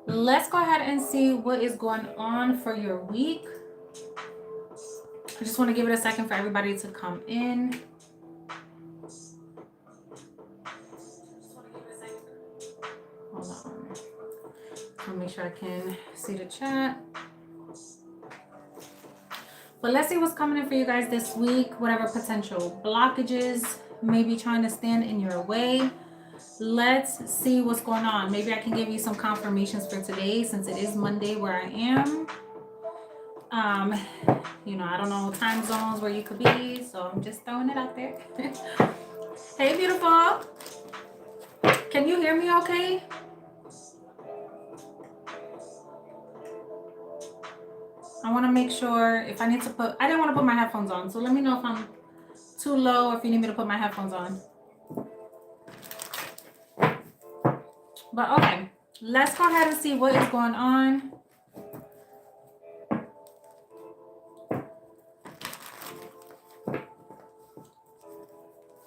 Let's go ahead and see what is going on for your week. I just want to give it a second for everybody to come in. Hold on. I'll make sure I can see the chat. But let's see what's coming in for you guys this week. Whatever potential blockages may be trying to stand in your way. Let's see what's going on. Maybe I can give you some confirmations for today since it is Monday where I am. I don't know time zones where you could be, so I'm just throwing it out there. Hey, beautiful. Can you hear me okay? I want to make sure if I need to I didn't want to put my headphones on, so let me know if I'm too low or if you need me to put my headphones on. But okay, let's go ahead and see what is going on.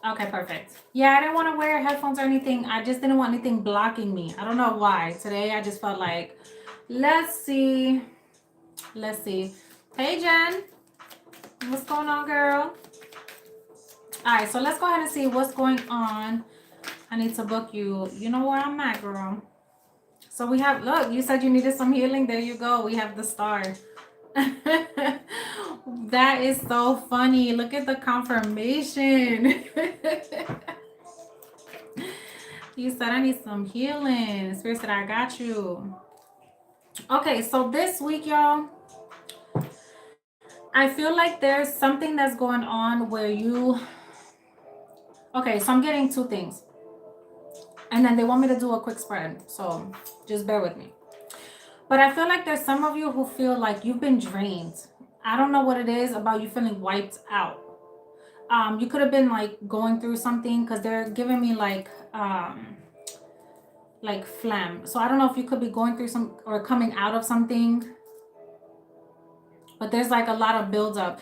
Okay, perfect. Yeah, I didn't want to wear headphones or anything. I just didn't want anything blocking me. I don't know why. Today, I just felt like, let's see. Hey, Jen. What's going on, girl? All right, so let's go ahead and see what's going on. I need to book you. You know where I'm at, girl. So we have, look, you said you needed some healing. There you go. We have the star. That is so funny. Look at the confirmation. You said I need some healing. Spirit said I got you. Okay, so this week, y'all, I feel like there's something that's going on where you... Okay, so I'm getting two things. And then they want me to do a quick spread. So just bear with me. But I feel like there's some of you who feel like you've been drained. I don't know what it is about you feeling wiped out. You could have been like going through something because they're giving me like phlegm. So I don't know if you could be going through some or coming out of something. But there's like a lot of buildup.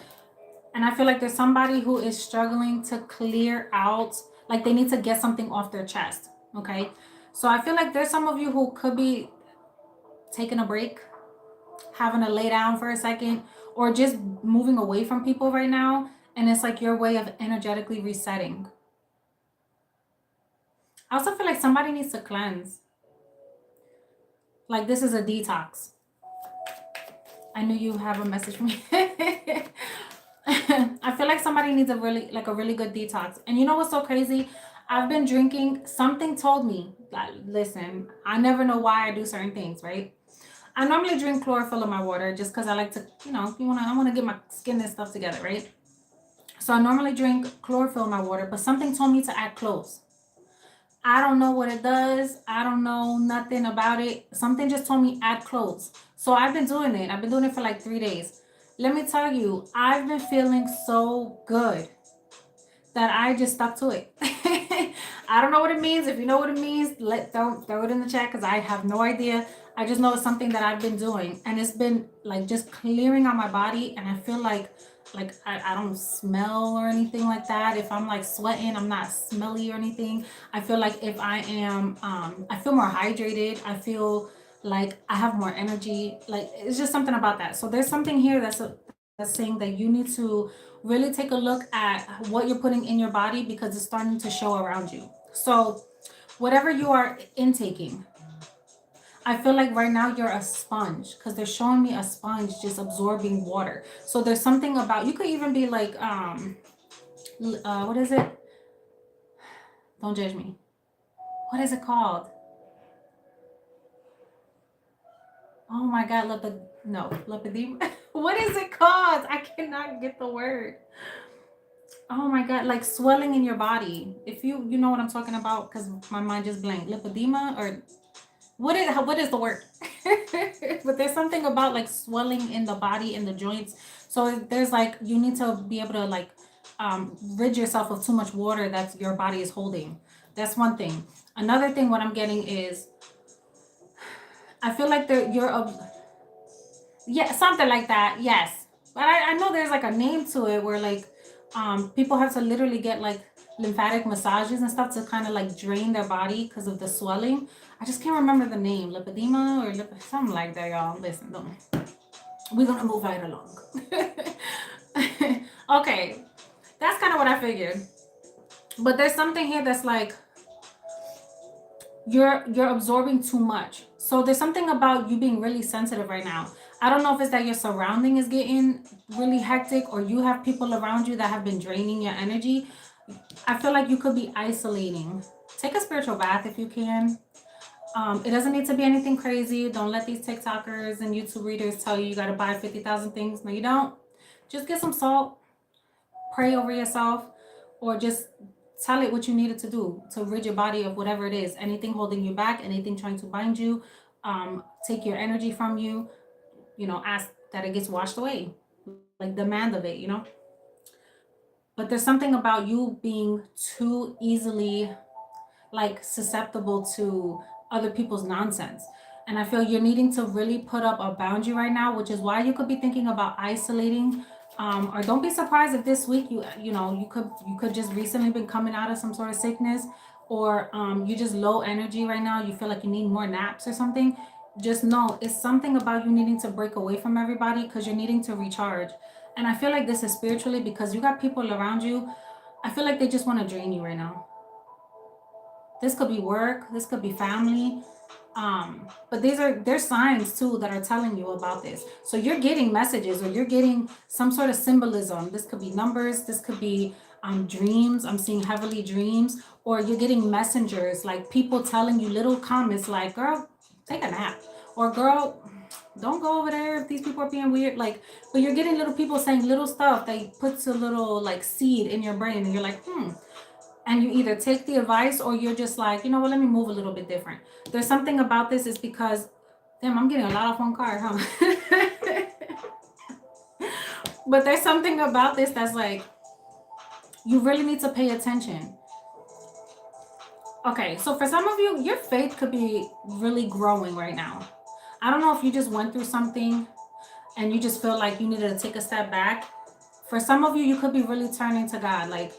And I feel like there's somebody who is struggling to clear out, like they need to get something off their chest. Okay. So I feel like there's some of you who could be taking a break, having to lay down for a second, or just moving away from people right now. And it's like your way of energetically resetting. I also feel like somebody needs to cleanse. Like this is a detox. I knew you have a message for me. I feel like somebody needs a really good detox. And you know what's so crazy? I've been drinking. Something told me, like, listen, I never know why I do certain things, right? I normally drink chlorophyll in my water just because I like to, I want to get my skin and stuff together, right? So I normally drink chlorophyll in my water, but something told me to add cloves. I don't know what it does. I don't know nothing about it. Something just told me add cloves. So I've been doing it. I've been doing it for like 3 days. Let me tell you, I've been feeling so good that I just stuck to it. I don't know what it means. If you know what it means, throw it in the chat because I have no idea. I just know it's something that I've been doing, and it's been like just clearing out my body, and I feel like I don't smell or anything like that. If I'm like sweating, I'm not smelly or anything. I feel like if I am, I feel more hydrated. I feel like I have more energy. Like it's just something about that. So there's something here that's saying that you need to really take a look at what you're putting in your body because it's starting to show around you. So whatever you are intaking, I feel like right now you're a sponge because they're showing me a sponge just absorbing water. So there's something about, you could even be like, what is it? Don't judge me. What is it called? Oh my God, lipedema. What is it called? I cannot get the word. Oh my God, like swelling in your body. If you know what I'm talking about, because my mind just blanked. Lipedema or what is the word? But there's something about like swelling in the body, in the joints. So there's like, you need to be able to like rid yourself of too much water that your body is holding. That's one thing. Another thing, what I'm getting is, I feel like yeah, something like that. Yes. But I know there's like a name to it where like people have to literally get like lymphatic massages and stuff to kind of like drain their body because of the swelling. I just can't remember the name, lipedema or something like that, y'all. Listen, don't. We're gonna move right along. Okay, that's kind of what I figured. But there's something here that's like you're absorbing too much. So there's something about you being really sensitive right now. I don't know if it's that your surrounding is getting really hectic or you have people around you that have been draining your energy. I feel like you could be isolating. Take a spiritual bath if you can. It doesn't need to be anything crazy. Don't let these TikTokers and YouTube readers tell you you got to buy 50,000 things. No, you don't. Just get some salt, pray over yourself, or just tell it what you needed to do to rid your body of whatever it is. Anything holding you back, anything trying to bind you, take your energy from you, ask that it gets washed away. Like demand of it. But there's something about you being too easily like susceptible to other people's nonsense. And I feel you're needing to really put up a boundary right now, which is why you could be thinking about isolating. Or don't be surprised if this week you could just recently been coming out of some sort of sickness, or you're just low energy right now. You feel like you need more naps or something. Just know it's something about you needing to break away from everybody because you're needing to recharge. And I feel like this is spiritually because you got people around you. I feel like they just want to drain you right now. This could be work, this could be family. But there's signs too that are telling you about this. So you're getting messages or you're getting some sort of symbolism. This could be numbers, this could be dreams. I'm seeing heavily dreams, or you're getting messengers like people telling you little comments like, girl, take a nap, or girl, don't go over there if these people are being weird. Like, but you're getting little people saying little stuff that puts a little like seed in your brain, and you're like, and you either take the advice or you're just like, you know what, let me move a little bit different. There's something about this is because, damn, I'm getting a lot off one card, huh? But there's something about this that's like, you really need to pay attention. Okay, so for some of you, your faith could be really growing right now. I don't know if you just went through something and you just feel like you needed to take a step back. For some of you, you could be really turning to God. Like,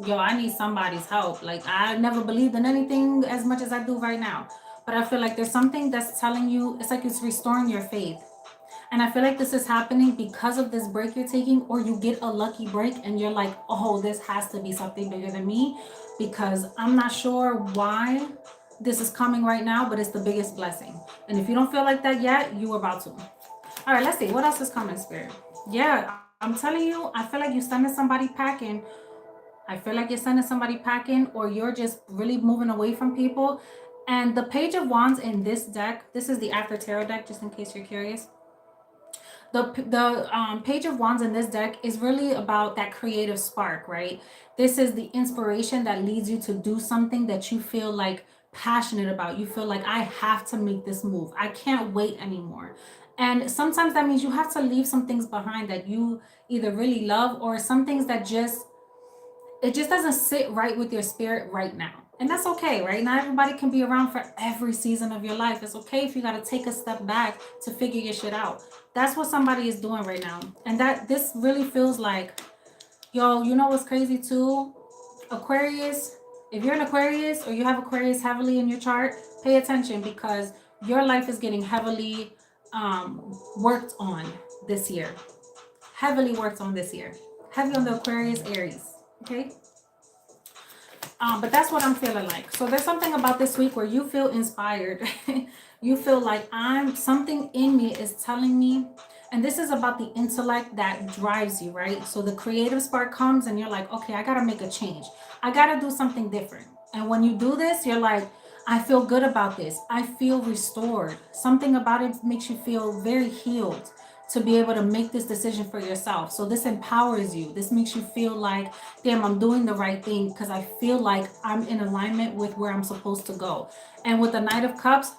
yo, I need somebody's help. Like, I never believed in anything as much as I do right now. But I feel like there's something that's telling you, it's like it's restoring your faith. And I feel like this is happening because of this break you're taking, or you get a lucky break and you're like, oh, this has to be something bigger than me, because I'm not sure why this is coming right now, but it's the biggest blessing. And if you don't feel like that yet, you're about to. All right, let's see. What else is coming, Spirit? Yeah, I'm telling you, I feel like you're sending somebody packing. I feel like you're sending somebody packing, or you're just really moving away from people. And the Page of Wands in this deck, this is the After Tarot deck, just in case you're curious. The Page of Wands in this deck is really about that creative spark, right? This is the inspiration that leads you to do something that you feel like passionate about. You feel like, I have to make this move. I can't wait anymore. And sometimes that means you have to leave some things behind that you either really love, or some things that it just doesn't sit right with your spirit right now. And that's okay, right? Not everybody can be around for every season of your life. It's okay if you got to take a step back to figure your shit out. That's what somebody is doing right now. And that this really feels like, yo, you know what's crazy too? Aquarius, if you're an Aquarius or you have Aquarius heavily in your chart, pay attention, because your life is getting heavily worked on this year. Heavily worked on this year. Heavy on the Aquarius, Aries. Okay. But that's what I'm feeling like. So there's something about this week where you feel inspired. You feel like something in me is telling me, and this is about the intellect that drives you, right? So the creative spark comes and you're like, okay, I got to make a change. I got to do something different. And when you do this, you're like, I feel good about this. I feel restored. Something about it makes you feel very healed to be able to make this decision for yourself. So this empowers you. This makes you feel like, damn, I'm doing the right thing because I feel like I'm in alignment with where I'm supposed to go. And with the Knight of Cups,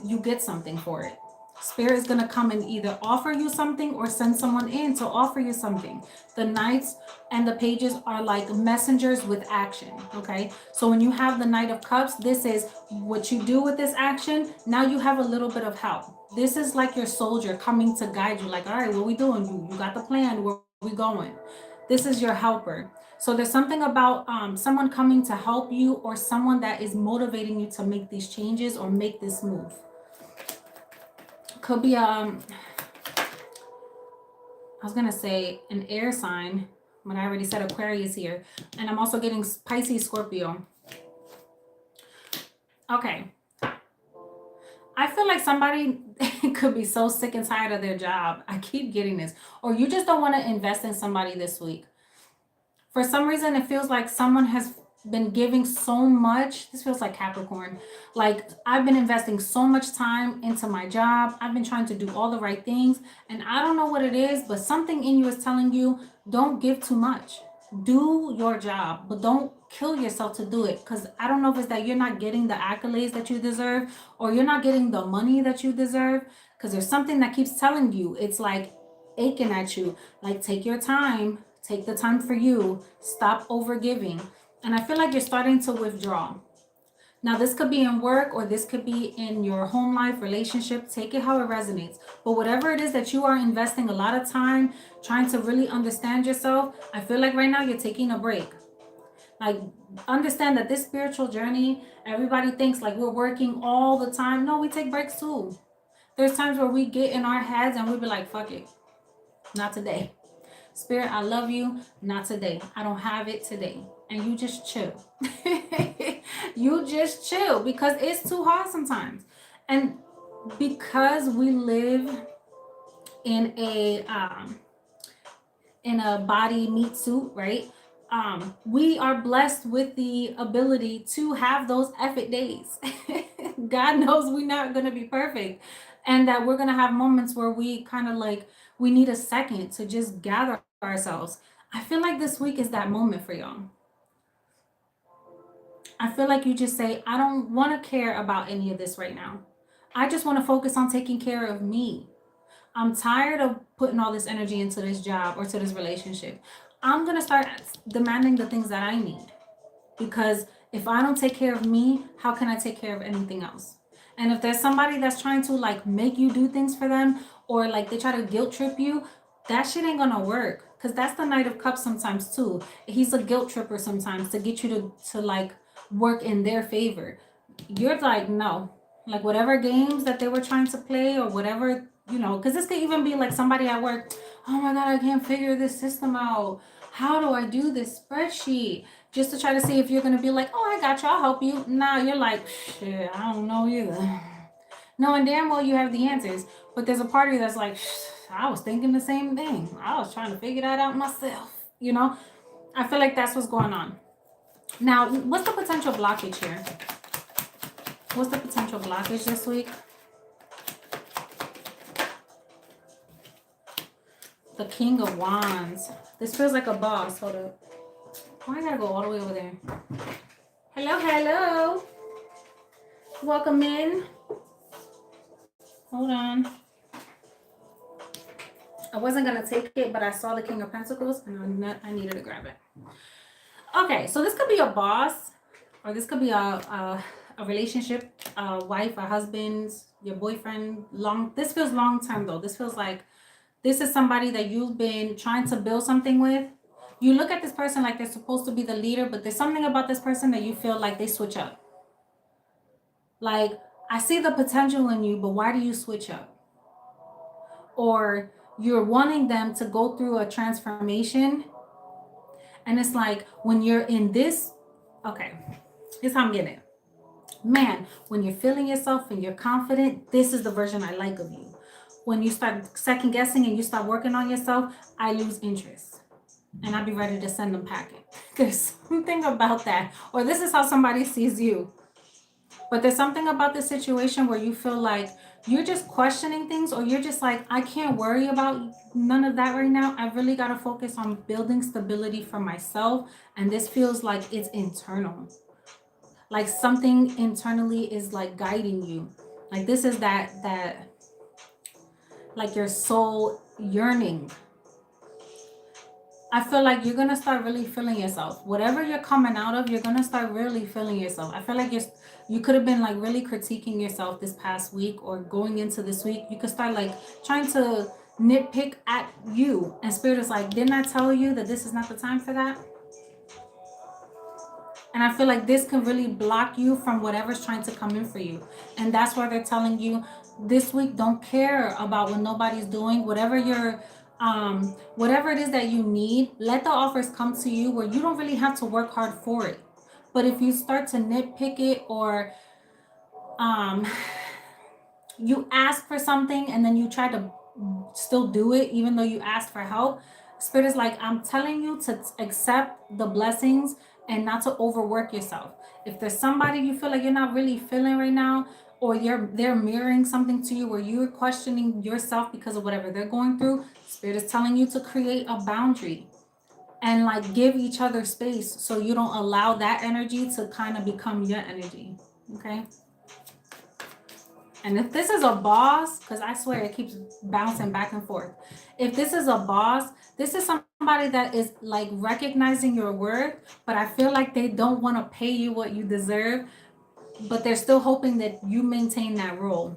you get something for it. Spirit is going to come and either offer you something or send someone in to offer you something. The Knights and the Pages are like messengers with action, okay? So when you have the Knight of Cups, this is what you do with this action. Now you have a little bit of help. This is like your soldier coming to guide you, like, all right, what we doing? You got the plan, where we going? This is your helper. So there's something about someone coming to help you, or someone that is motivating you to make these changes or make this move. Could be I was gonna say an air sign, but I already said Aquarius here, and I'm also getting Pisces, Scorpio. Okay, I feel like somebody could be so sick and tired of their job. I keep getting this. Or you just don't want to invest in somebody this week. For some reason, it feels like someone has been giving so much. This feels like Capricorn. Like, I've been investing so much time into my job. I've been trying to do all the right things. And I don't know what it is, but something in you is telling you, don't give too much. Do your job, but don't kill yourself to do it. Because I don't know if it's that you're not getting the accolades that you deserve, or you're not getting the money that you deserve. Because there's something that keeps telling you, it's like aching at you. Like, take your time. Take the time for you. Stop over giving. And I feel like you're starting to withdraw. Now, this could be in work, or this could be in your home life, relationship. Take it how it resonates. But whatever it is that you are investing a lot of time trying to really understand yourself, I feel like right now you're taking a break. Like, understand that this spiritual journey, everybody thinks like we're working all the time. No, we take breaks too. There's times where we get in our heads and we be like, fuck it. Not today. Spirit, I love you. Not today. I don't have it today. And you just chill. You just chill, because it's too hard sometimes. And because we live in a body meat suit, right? We are blessed with the ability to have those effort days. God knows we're not going to be perfect, and that we're going to have moments where we kind of like, we need a second to just gather ourselves. I feel like this week is that moment for y'all. I feel like you just say, I don't want to care about any of this right now. I just want to focus on taking care of me. I'm tired of putting all this energy into this job or to this relationship. I'm going to start demanding the things that I need. Because if I don't take care of me, how can I take care of anything else? And if there's somebody that's trying to like make you do things for them, or like they try to guilt trip you, that shit ain't gonna work. Because that's the Knight of Cups sometimes too. He's a guilt tripper sometimes to get you to like work in their favor. You're like, no. Like, whatever games that they were trying to play, or whatever, you know, because this could even be like somebody at work. Oh my God, I can't figure this system out. How do I do this spreadsheet? Just to try to see if you're going to be like, oh, I got you, I'll help you. Nah, you're like, shit, I don't know either. Knowing damn well you have the answers. But there's a part of you that's like, I was thinking the same thing. I was trying to figure that out myself. You know, I feel like that's what's going on. Now, what's the potential blockage here? What's the potential blockage this week? The King of Wands. This feels like a boss. Hold up. Why I gotta go all the way over there? Hello, hello. Welcome in. Hold on. I wasn't gonna take it, but I saw the King of Pentacles and I needed to grab it. Okay, so this could be a boss, or this could be a relationship, a wife, a husband, your boyfriend. This feels long term though. This feels like this is somebody that you've been trying to build something with. You look at this person like they're supposed to be the leader, but there's something about this person that you feel like they switch up. Like, I see the potential in you, but why do you switch up? Or you're wanting them to go through a transformation. And it's like, when you're in this, okay, here's how I'm getting it. Man, when you're feeling yourself and you're confident, this is the version I like of you. When you start second guessing and you start working on yourself, I lose interest. And I'll be ready to send them packing. There's something about that. Or this is how somebody sees you. But there's something about this situation where you feel like you're just questioning things, or you're just like, I can't worry about none of that right now. I really got to focus on building stability for myself. And this feels like it's internal. Like something internally is like guiding you. Like this is that like your soul yearning. I feel like you're going to start really feeling yourself. Whatever you're coming out of, you're going to start really feeling yourself. I feel like you could have been like really critiquing yourself this past week, or going into this week. You could start like trying to nitpick at you. And Spirit is like, didn't I tell you that this is not the time for that? And I feel like this can really block you from whatever's trying to come in for you. And that's why they're telling you this week, don't care about what nobody's doing. Whatever it is that you need, let the offers come to you where you don't really have to work hard for it. But if you start to nitpick it, or um you ask for something and then you try to still do it even though you asked for help, spirit is like, I'm telling you to accept the blessings and not to overwork yourself. If there's somebody you feel like you're not really feeling right now, or they're mirroring something to you where you're questioning yourself because of whatever they're going through, spirit is telling you to create a boundary and like give each other space so you don't allow that energy to kind of become your energy. Okay. And if this is a boss, because I swear it keeps bouncing back and forth. If this is a boss, this is somebody that is like recognizing your worth, but I feel like they don't want to pay you what you deserve, but they're still hoping that you maintain that role.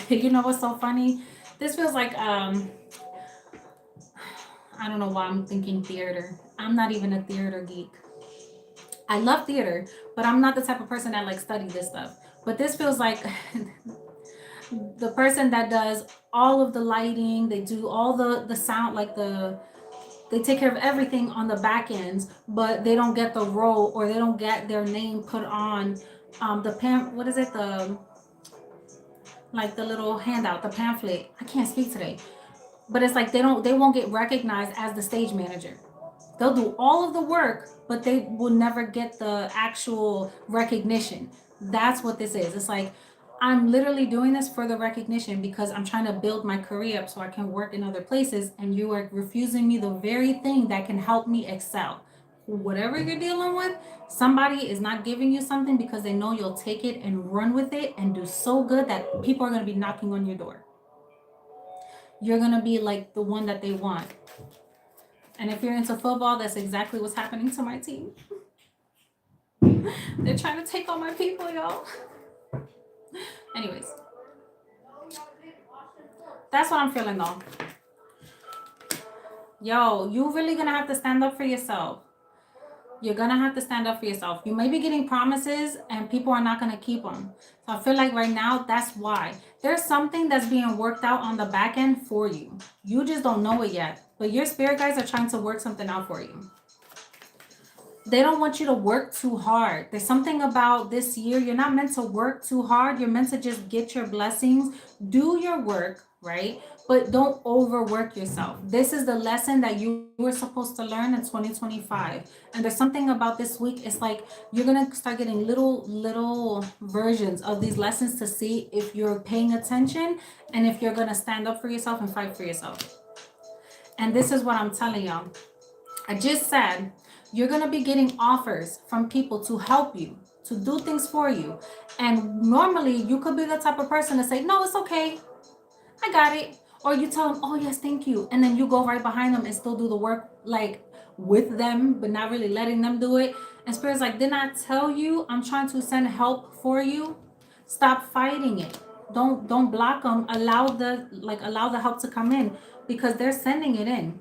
You know what's so funny? This feels like I don't know why I'm thinking theater. I'm not even a theater geek. I love theater, but I'm not the type of person that like study this stuff. But this feels like the person that does all of the lighting, they do all the sound, like they take care of everything on the back ends, but they don't get the role, or they don't get their name put on what is it, the like the little handout, the pamphlet. I can't speak today, but it's like they won't get recognized as the stage manager. They'll do all of the work, but they will never get the actual recognition. That's what this is. It's like, I'm literally doing this for the recognition because I'm trying to build my career up so I can work in other places, and you are refusing me the very thing that can help me excel. Whatever you're dealing with, somebody is not giving you something because they know you'll take it and run with it and do so good that people are going to be knocking on your door. You're going to be like the one that they want. And if you're into football, that's exactly what's happening to my team. They're trying to take all my people, y'all. Anyways, that's what I'm feeling though. Yo, you really gonna have to stand up for yourself. You're gonna have to stand up for yourself. You may be getting promises and people are not gonna keep them. So I feel like right now, that's why. There's something that's being worked out on the back end for you. You just don't know it yet. But your spirit guides are trying to work something out for you. They don't want you to work too hard. There's something about this year. You're not meant to work too hard. You're meant to just get your blessings, do your work, right? But don't overwork yourself. This is the lesson that you were supposed to learn in 2025. And there's something about this week. It's like you're going to start getting little versions of these lessons to see if you're paying attention and if you're going to stand up for yourself and fight for yourself. And this is what I'm telling y'all. I just said, you're going to be getting offers from people to help you, to do things for you. And normally you could be the type of person to say, no, it's okay, I got it. Or you tell them, oh, yes, thank you. And then you go right behind them and still do the work like with them, but not really letting them do it. And Spirit's like, didn't I tell you I'm trying to send help for you? Stop fighting it. Don't block them. Allow the help to come in because they're sending it in.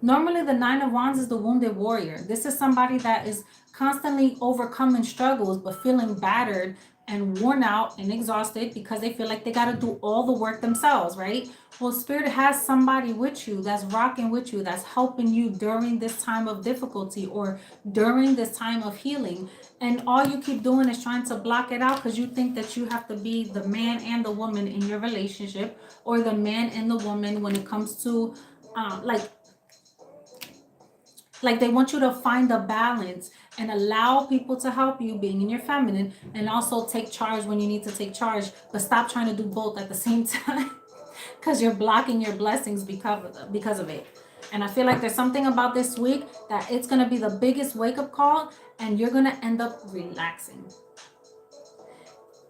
Normally, the Nine of Wands is the wounded warrior. This is somebody that is constantly overcoming struggles, but feeling battered and worn out and exhausted because they feel like they got to do all the work themselves, right? Well, Spirit has somebody with you that's rocking with you, that's helping you during this time of difficulty or during this time of healing. And all you keep doing is trying to block it out because you think that you have to be the man and the woman in your relationship, or the man and the woman when it comes to like they want you to find a balance and allow people to help you being in your feminine, and also take charge when you need to take charge, but stop trying to do both at the same time because you're blocking your blessings because of it. And I feel like there's something about this week that it's going to be the biggest wake-up call, and you're going to end up relaxing.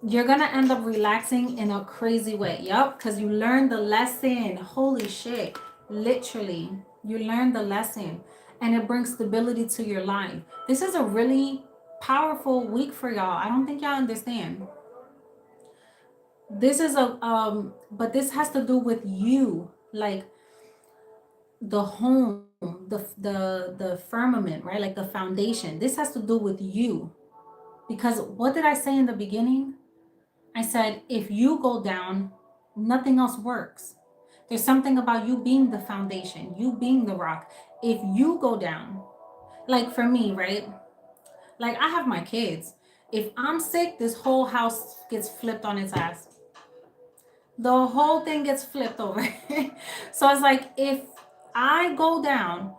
You're going to end up relaxing in a crazy way. Yup, because you learned the lesson. Holy shit. Literally, you learned the lesson, and it brings stability to your life. This is a really powerful week for y'all. I don't think y'all understand. This is but this has to do with you, like the home, the firmament, right? Like the foundation. This has to do with you. Because what did I say in the beginning? I said, if you go down, nothing else works. There's something about you being the foundation, you being the rock. If you go down, like for me, right? Like I have my kids. If I'm sick, this whole house gets flipped on its ass. The whole thing gets flipped over. So it's like if I go down,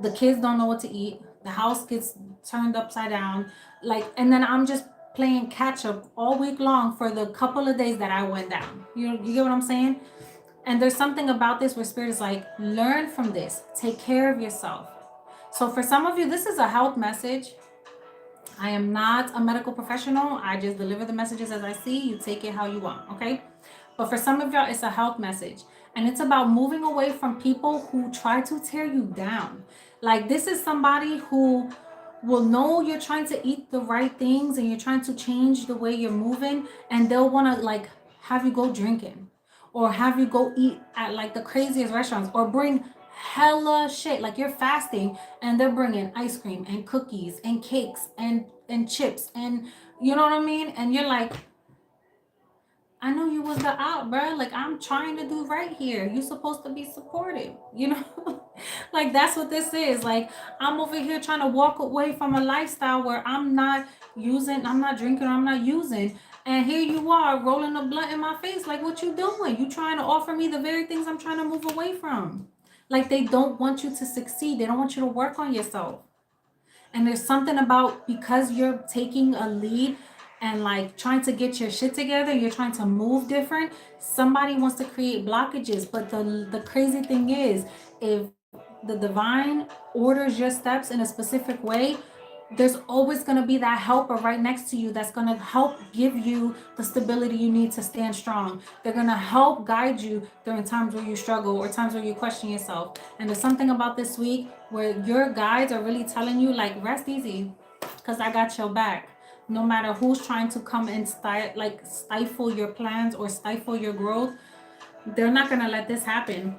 the kids don't know what to eat, the house gets turned upside down, like, and then I'm just playing catch up all week long for the couple of days that I went down. You get what I'm saying? And there's something about this where spirit is like, learn from this, take care of yourself. So for some of you, this is a health message. I am not a medical professional. I just deliver the messages as I see. You take it how you want, okay? But for some of y'all, it's a health message. And it's about moving away from people who try to tear you down. Like this is somebody who will know you're trying to eat the right things and you're trying to change the way you're moving, and they'll want to like have you go drinking or have you go eat at like the craziest restaurants or bring hella shit, like you're fasting and they're bringing ice cream and cookies and cakes and chips and you know what I mean, and you're like, I know you was the out, bro. Like I'm trying to do right here. You're supposed to be supportive, you know? Like that's what this is. Like I'm over here trying to walk away from a lifestyle where I'm not using, I'm not drinking, I'm not using. And here you are rolling a blunt in my face. Like what you doing? You trying to offer me the very things I'm trying to move away from. Like they don't want you to succeed. They don't want you to work on yourself. And there's something about because you're taking a lead and like trying to get your shit together, you're trying to move different, somebody wants to create blockages. But the crazy thing is, if the divine orders your steps in a specific way, there's always going to be that helper right next to you that's going to help give you the stability you need to stand strong. They're going to help guide you during times where you struggle or times where you question yourself. And there's something about this week where your guides are really telling you like, rest easy because I got your back. No matter who's trying to come and stifle your plans or stifle your growth, they're not going to let this happen.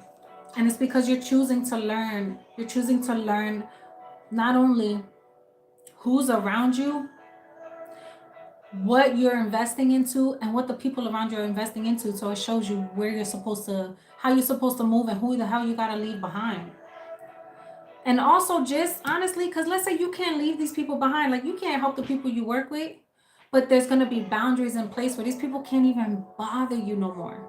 And it's because you're choosing to learn. You're choosing to learn not only who's around you, what you're investing into, and what the people around you are investing into. So it shows you where you're supposed to, how you're supposed to move, and who the hell you gotta leave behind. And also, just honestly, because let's say you can't leave these people behind, like you can't help the people you work with, but there's gonna be boundaries in place where these people can't even bother you no more.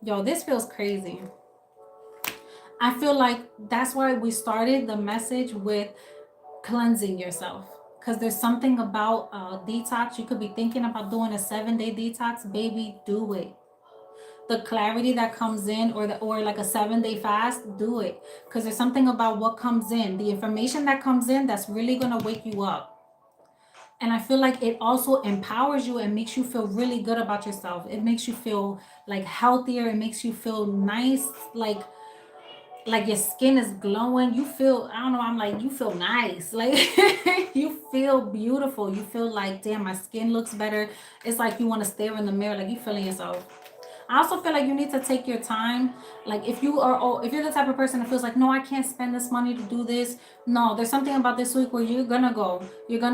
Yo, this feels crazy. I feel like that's why we started the message with cleansing yourself, because there's something about detox. You could be thinking about doing a 7-day detox. Baby, do it. The clarity that comes in, or like a 7-day fast, do it, because there's something about what comes in, the information that comes in, that's really going to wake you up. And I feel like it also empowers you and makes you feel really good about yourself. It makes you feel like healthier. It makes you feel nice, like your skin is glowing. You feel, I don't know, I'm like, you feel nice. Like you feel beautiful. You feel like, damn, my skin looks better. It's like you want to stare in the mirror, like you feeling yourself. I also feel like you need to take your time. Like if you're the type of person that feels like, no, I can't spend this money to do this. No, there's something about this week where you're gonna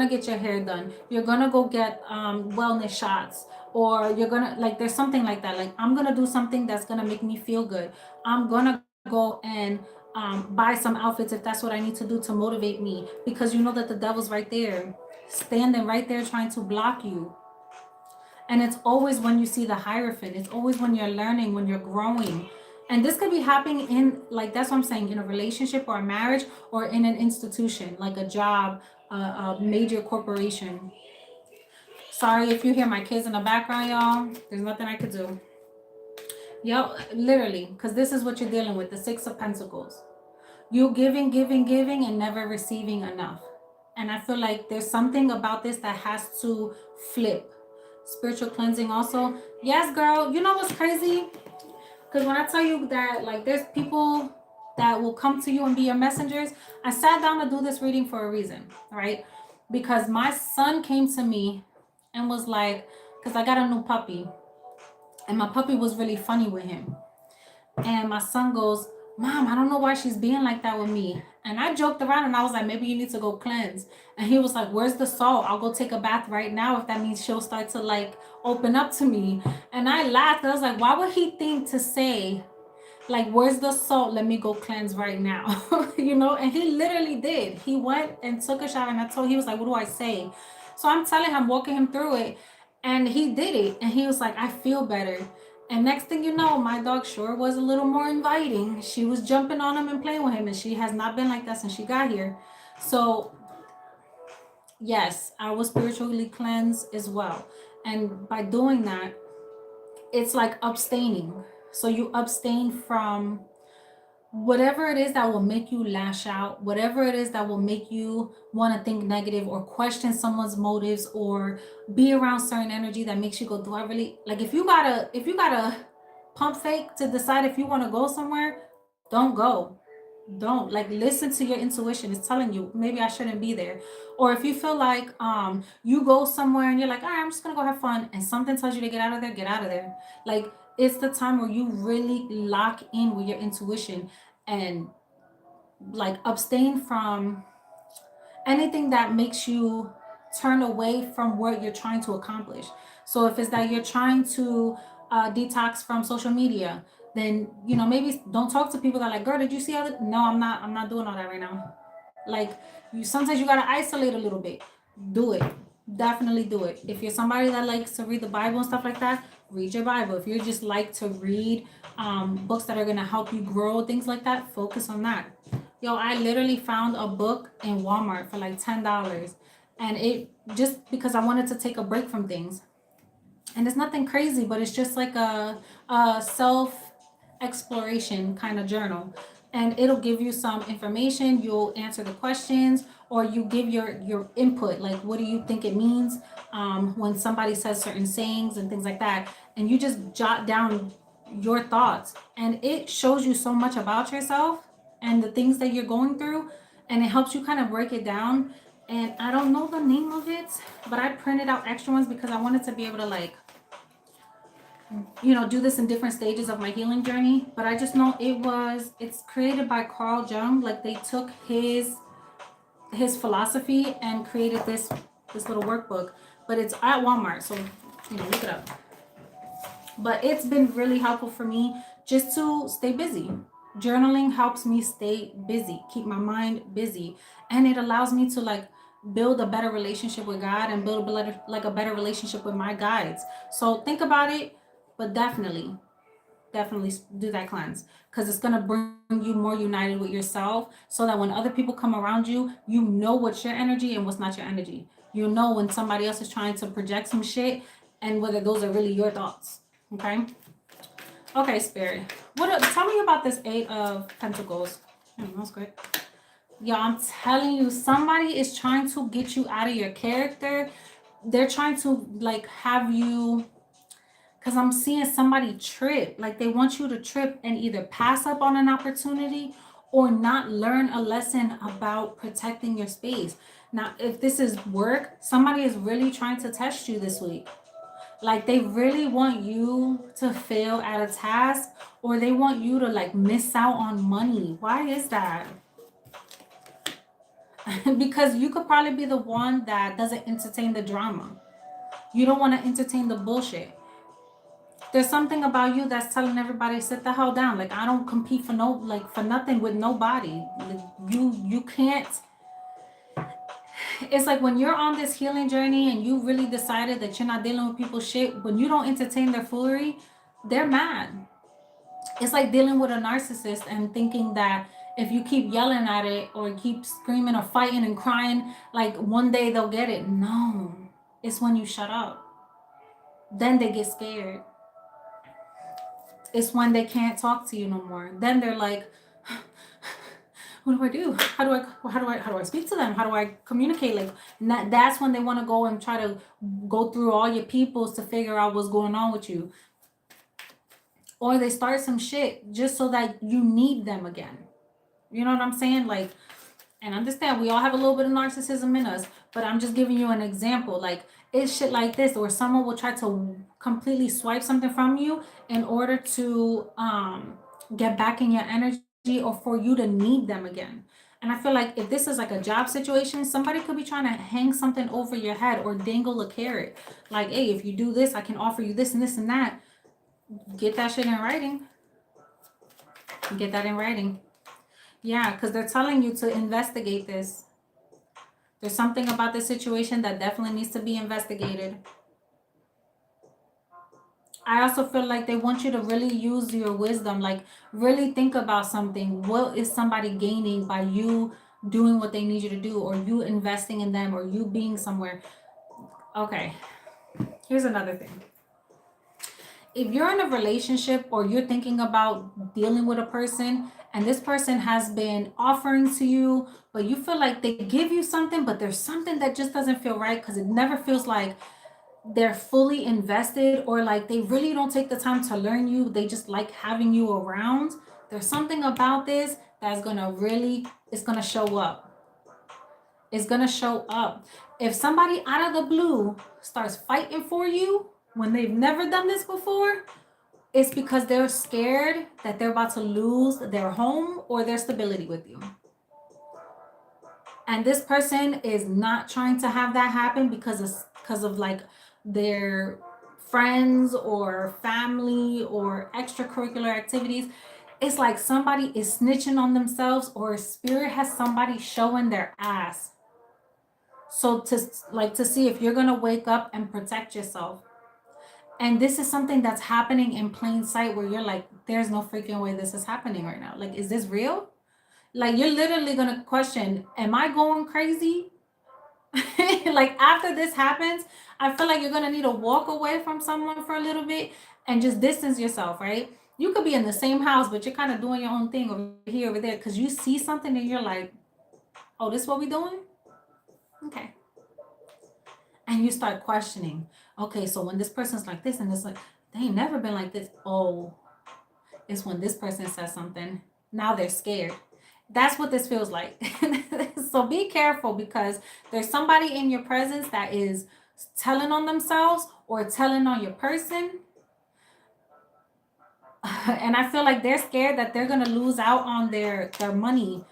get your hair done. You're gonna go get wellness shots, or you're gonna, like, there's something like that. Like I'm gonna do something that's gonna make me feel good. I'm gonna go and buy some outfits if that's what I need to do to motivate me, because you know that the devil's right there, standing right there trying to block you. And it's always when you see the Hierophant. It's always when you're learning, when you're growing. And this could be happening in, like, that's what I'm saying, in a relationship or a marriage, or in an institution, like a job, a major corporation. Sorry if you hear my kids in the background, y'all. There's nothing I could do. Yep, literally, because this is what you're dealing with, the Six of Pentacles. You giving, giving, giving, and never receiving enough. And I feel like there's something about this that has to flip. Spiritual cleansing also. Yes, girl. You know what's crazy? Because when I tell you that, like, there's people that will come to you and be your messengers, I sat down to do this reading for a reason, right? Because my son came to me and was like, because I got a new puppy, and my puppy was really funny with him. And my son goes, Mom, I don't know why she's being like that with me. And I joked around and I was like, maybe you need to go cleanse. And he was like, where's the salt? I'll go take a bath right now if that means she'll start to like open up to me. And I laughed. I was like, why would he think to say, like, where's the salt? Let me go cleanse right now. You know? And he literally did. He went and took a shower and I told he was like, what do I say? So I'm telling him, walking him through it. And he did it. And he was like, I feel better. And next thing you know, my dog sure was a little more inviting. She was jumping on him and playing with him. And she has not been like that since she got here. So yes, I was spiritually cleansed as well. And by doing that, it's like abstaining. So you abstain from whatever it is that will make you lash out, whatever it is that will make you want to think negative or question someone's motives or be around certain energy that makes you go, do I really like if you gotta pump fake to decide if you want to go somewhere, don't go. Don't like listen to your intuition. It's telling you maybe I shouldn't be there. Or if you feel like you go somewhere and you're like, all right, I'm just gonna go have fun, and something tells you to get out of there, get out of there. Like it's the time where you really lock in with your intuition and like abstain from anything that makes you turn away from what you're trying to accomplish. So if it's that you're trying to detox from social media, then maybe don't talk to people that are like, girl, did you see all that? No, I'm not doing all that right now. Like you sometimes you gotta isolate a little bit. Do it. Definitely do it. If you're somebody that likes to read the Bible and stuff like that, read your Bible. If you just like to read books that are gonna help you grow, things like that, focus on that. Yo, I literally found a book in Walmart for like $10. And it just because I wanted to take a break from things. And it's nothing crazy, but it's just like a self exploration kind of journal. And it'll give you some information. You'll answer the questions, or you give your input. Like, what do you think it means when somebody says certain sayings and things like that? And you just jot down your thoughts, and it shows you so much about yourself and the things that you're going through, and it helps you kind of break it down. And I don't know the name of it, but I printed out extra ones because I wanted to be able to like do this in different stages of my healing journey. But I just know it's created by Carl Jung. Like they took his philosophy and created this little workbook. But it's at Walmart, so look it up. But it's been really helpful for me just to stay busy. Journaling helps me stay busy, keep my mind busy, and it allows me to like build a better relationship with God and build a better relationship with my guides. So think about it, but definitely do that cleanse, because it's going to bring you more united with yourself, so that when other people come around you, you know what's your energy and what's not your energy. You know when somebody else is trying to project some shit and whether those are really your thoughts. Okay, Spirit, tell me about this Eight of Pentacles. That's great. Yeah, I'm telling you, somebody is trying to get you out of your character. They're trying to like have you, because I'm seeing somebody trip. Like they want you to trip and either pass up on an opportunity or not learn a lesson about protecting your space. Now, if this is work, somebody is really trying to test you this week. Like they really want you to fail at a task, or they want you to like miss out on money. Why is that? Because you could probably be the one that doesn't entertain the drama. You don't want to entertain the bullshit. There's something about you that's telling everybody sit the hell down. Like I don't compete for nothing with nobody. Like, you can't. It's like when you're on this healing journey and you really decided that you're not dealing with people's shit, when you don't entertain their foolery, they're mad. It's like dealing with a narcissist and thinking that if you keep yelling at it or keep screaming or fighting and crying, like one day they'll get it. No, it's when you shut up. Then they get scared. It's when they can't talk to you no more. Then they're like, what do I do? How do I speak to them? How do I communicate? Like that's when they want to go and try to go through all your peoples to figure out what's going on with you. Or they start some shit just so that you need them again. You know what I'm saying? Like, and understand we all have a little bit of narcissism in us, but I'm just giving you an example. Like it's shit like this where someone will try to completely swipe something from you in order to get back in your energy or for you to need them again. And I feel like if this is like a job situation, somebody could be trying to hang something over your head or dangle a carrot. Like, hey, if you do this, I can offer you this and this and that. Get that shit in writing. Get that in writing. Yeah, because they're telling you to investigate this. There's something about this situation that definitely needs to be investigated. I also feel like they want you to really use your wisdom, like really think about something. What is somebody gaining by you doing what they need you to do, or you investing in them, or you being somewhere? Okay, here's another thing. If you're in a relationship or you're thinking about dealing with a person and this person has been offering to you, but you feel like they give you something, but there's something that just doesn't feel right because it never feels like they're fully invested, or like they really don't take the time to learn you, they just like having you around. There's something about this that's gonna really, it's gonna show up. It's gonna show up. If somebody out of the blue starts fighting for you when they've never done this before, it's because they're scared that they're about to lose their home or their stability with you. And this person is not trying to have that happen because of like their friends or family or extracurricular activities. It's like somebody is snitching on themselves, or spirit has somebody showing their ass. So to see if you're gonna wake up and protect yourself. And this is something that's happening in plain sight where you're like, there's no freaking way this is happening right now. Like, is this real? Like, you're literally gonna question, am I going crazy? Like, after this happens, I feel like you're gonna need to walk away from someone for a little bit and just distance yourself, right? You could be in the same house, but you're kind of doing your own thing over here, over there, because you see something and you're like, oh, this is what we doing? Okay. And you start questioning, okay, so when this person's like this and it's like, they ain't never been like this. Oh, it's when this person says something, now they're scared. That's what this feels like. So be careful, because there's somebody in your presence that is telling on themselves or telling on your person. And I feel like they're scared that they're gonna lose out on their money.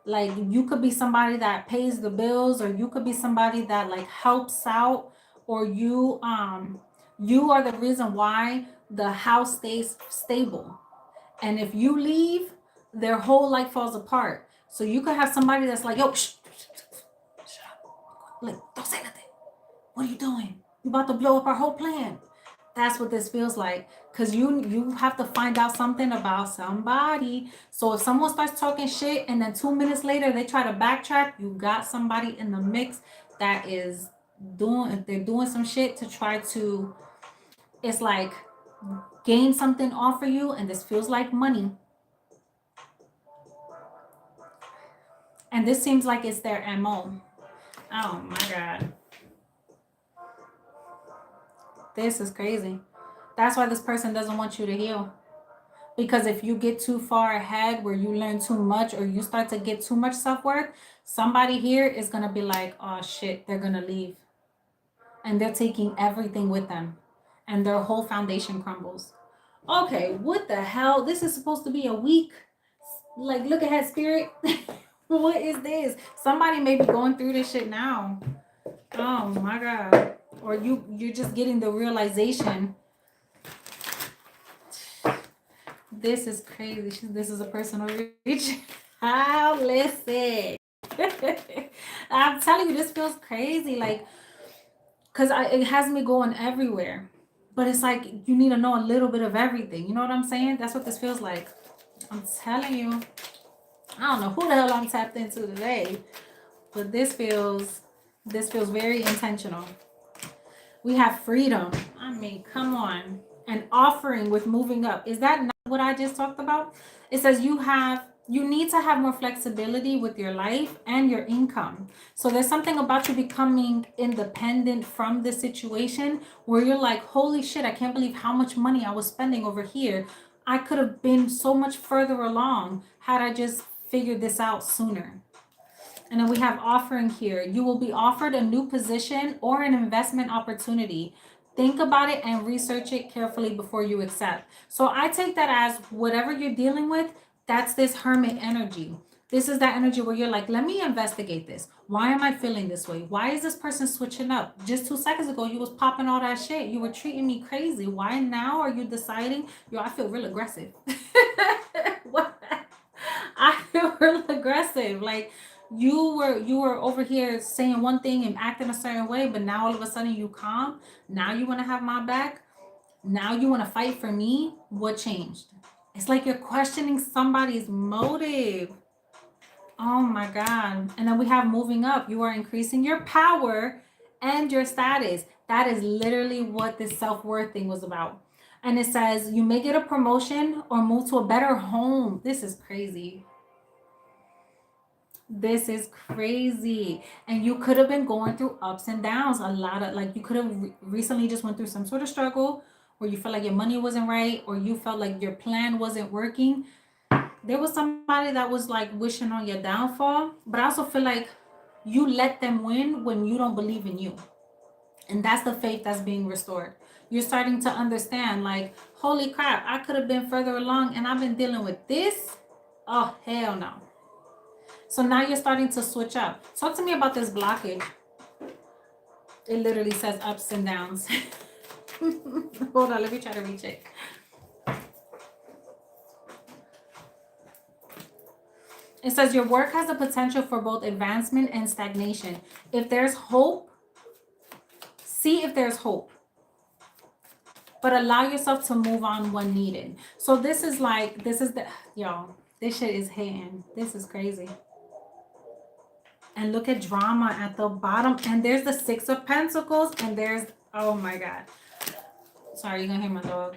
Like, you could be somebody that pays the bills, or you could be somebody that like helps out, or you are the reason why the house stays stable. And if you leave, their whole life falls apart. So you could have somebody that's like, yo, shh, shut up. Like, don't say nothing. What are you doing? You about to blow up our whole plan. That's what this feels like. Because you have to find out something about somebody. So if someone starts talking shit and then 2 minutes later they try to backtrack, you got somebody in the mix that is they're doing some shit to try to, it's like, gain something off of you, and this feels like money. And this seems like it's their MO. Oh my God. This is crazy. That's why this person doesn't want you to heal. Because if you get too far ahead where you learn too much, or you start to get too much self-worth, somebody here is going to be like, oh shit, they're going to leave. And they're taking everything with them. And their whole foundation crumbles. Okay, what the hell? This is supposed to be a week. Like, look ahead, spirit. What is this? Somebody may be going through this shit now. Oh my God. Or you're just getting the realization. This is crazy. This is a personal reach. How listen. I'm telling you, this feels crazy. Like, because it has me going everywhere. But it's like you need to know a little bit of everything. You know what I'm saying? That's what this feels like. I'm telling you. I don't know who the hell I'm tapped into today. But this feels very intentional. We have freedom. I mean, come on. An offering with moving up. Is that not what I just talked about? It says you need to have more flexibility with your life and your income. So there's something about you becoming independent from the situation where you're like, holy shit, I can't believe how much money I was spending over here. I could have been so much further along had I just figured this out sooner. And then we have offering here. You will be offered a new position or an investment opportunity. Think about it and research it carefully before you accept. So I take that as whatever you're dealing with, That's this hermit energy. This is that energy where you're like, let me investigate this. Why am I feeling this way? Why is this person switching up? Just 2 seconds ago, you was popping all that shit. You were treating me crazy. Why now are you deciding? Yo, I feel real aggressive. What? I feel real aggressive. Like you were over here saying one thing and acting a certain way, but now all of a sudden you calm. Now you want to have my back. Now you want to fight for me. What changed? It's like you're questioning somebody's motive. Oh my God. And then we have moving up. You are increasing your power and your status. That is literally what this self-worth thing was about. And it says you may get a promotion or move to a better home. This is crazy. This is crazy. And you could have been going through ups and downs. A lot of, like, you could have recently just went through some sort of struggle where you felt like your money wasn't right, or you felt like your plan wasn't working. There was somebody that was like wishing on your downfall, but I also feel like you let them win when you don't believe in you. And that's the faith that's being restored. You're starting to understand, like, holy crap, I could have been further along and I've been dealing with this. Oh, hell no. So now you're starting to switch up. Talk to me about this blockage. It literally says ups and downs. Hold on, let me try to reach it. It says your work has the potential for both advancement and stagnation. If there's hope, see if there's hope. But allow yourself to move on when needed. So this is like, this is the, y'all, this shit is hitting. This is crazy. And look at drama at the bottom. And there's the 6 of Pentacles. And there's, oh my God. Sorry, you're gonna hear my dog.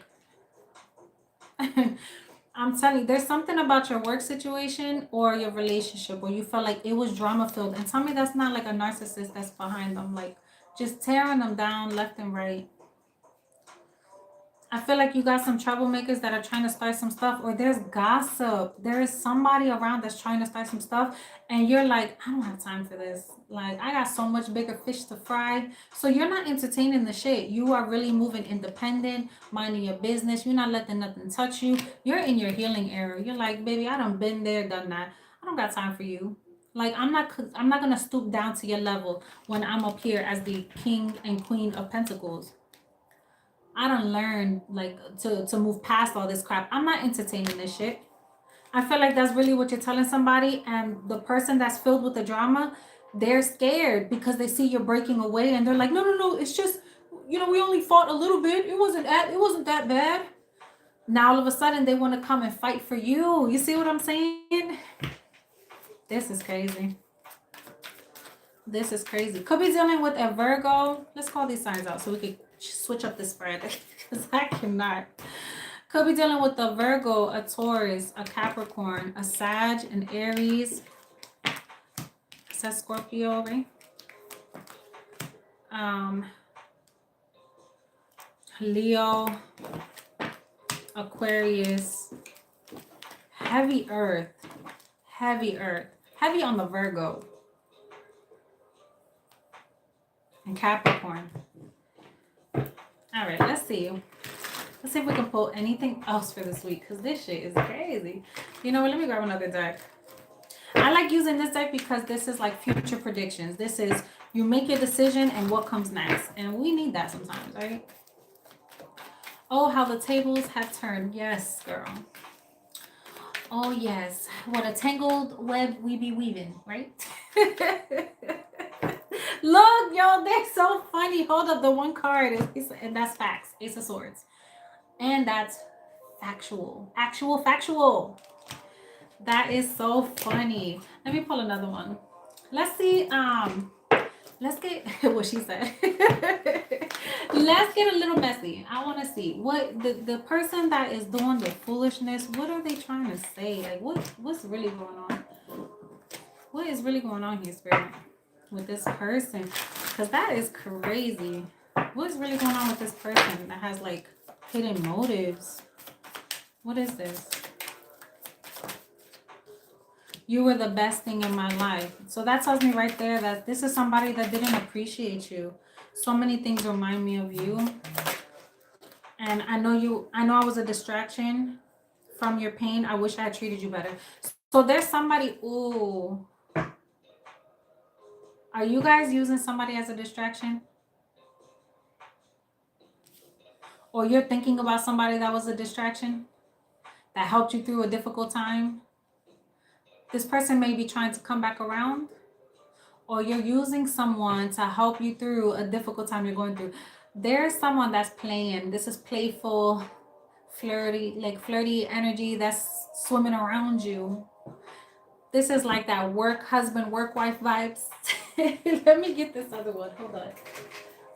I'm telling you, there's something about your work situation or your relationship where you felt like it was drama filled. And tell me that's not like a narcissist that's behind them, like just tearing them down left and right. I feel like you got some troublemakers that are trying to start some stuff, or there's gossip. There is somebody around that's trying to start some stuff, and you're like, I don't have time for this. Like, I got so much bigger fish to fry. So you're not entertaining the shit. You are really moving independent, minding your business. You're not letting nothing touch you. You're in your healing era. You're like, baby, I done been there, done that. I don't got time for you. Like, I'm not gonna stoop down to your level when I'm up here as the king and queen of pentacles. I done learned like to move past all this crap. I'm not entertaining this shit. I feel like that's really what you're telling somebody, and the person that's filled with the drama, they're scared because they see you're breaking away, and they're like, no, it's just, we only fought a little bit. It wasn't that bad. Now all of a sudden they want to come and fight for you. You see what I'm saying? This is crazy. This is crazy. Could be dealing with a Virgo. Let's call these signs out so we could switch up the spread. Because I cannot. Could be dealing with a Virgo, a Taurus, a Capricorn, a Sag, an Aries. It says Scorpio, right? Leo, Aquarius, heavy earth, heavy on the Virgo, and Capricorn. All right, let's see. Let's see if we can pull anything else for this week, because this shit is crazy. You know what? Let me grab another deck. I like using this deck because this is like future predictions. This is you make your decision and what comes next. And we need that sometimes, right? Oh, how the tables have turned. Yes, girl. Oh, yes. What a tangled web we be weaving, right? Look, y'all, they're so funny. Hold up, the one card is, and that's facts. Ace of Swords. And that's factual. Actual factual. That is so funny. Let me pull another one. Let's see. Let's get what she said. Let's get a little messy. I want to see what the person that is doing the foolishness, what are they trying to say? Like, what's really going on? What is really going on here, Spirit, with this person? Because that is crazy. What's really going on with this person that has like hidden motives? What is this? You were the best thing in my life. So that tells me right there that this is somebody that didn't appreciate you. So many things remind me of you. And I know I was a distraction from your pain. I wish I had treated you better. So there's somebody, ooh, are you guys using somebody as a distraction? Or you're thinking about somebody that was a distraction that helped you through a difficult time? This person may be trying to come back around, or you're using someone to help you through a difficult time you're going through. There's someone that's playing. This is playful, flirty, like flirty energy that's swimming around you. This is like that work husband, work wife vibes. Let me get this other one. Hold on.